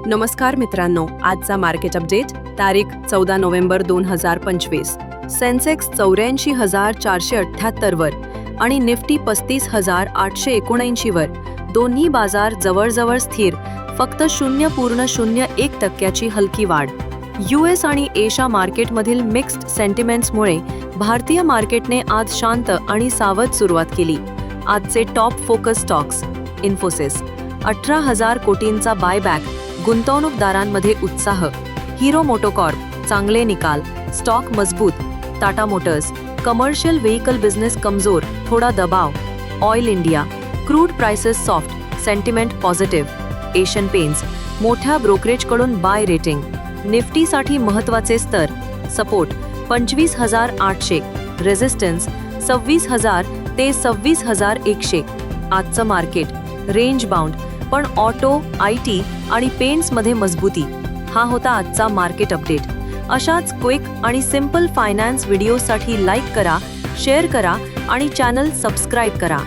नमस्कार मित्रांनो, आजचा मार्केट अपडेट तारीख 14 नोव्हेंबर 2025. सेन्सेक्स 84,478 वर आणि निफ्टी 35,879 वर. दोन्ही बाजार जवळजवळ स्थिर, फक्त 0.01% हलकी वाढ. US आणि एशिया मार्केटमधील मिक्स्ड सेंटिमेंट्समुळे भारतीय मार्केटने आज शांत आणि सावध सुरुवात केली. आजचे टॉप फोकस स्टॉक्स. इन्फोसिस 18,000 कोटींचा बायबॅक, गुंतवणूकदारांमध्ये उत्साह. हिरो मोटोकॉर्प चांगले निकाल, स्टॉक मजबूत. Tata Motors commercial vehicle business कमजोर, थोडा दबाव. Oil India crude prices soft, sentiment positive. Asian paints मोठ्या ब्रोकरेजकडून बाय रेटिंग. निफ्टीसाठी महत्त्वाचे स्तर. सपोर्ट 25,800, रेझिस्टन्स 26,000 ते 26,100. आजचं मार्केट रेंज बाउंड, पण ऑटो, IT आणि पेंट्समध्ये मजबूती. हा होता आजचा मार्केट अपडेट. अशाच क्विक आणि सिंपल फायनान्स व्हिडिओसाठी लाईक करा, शेअर करा आणि चॅनल सबस्क्राईब करा.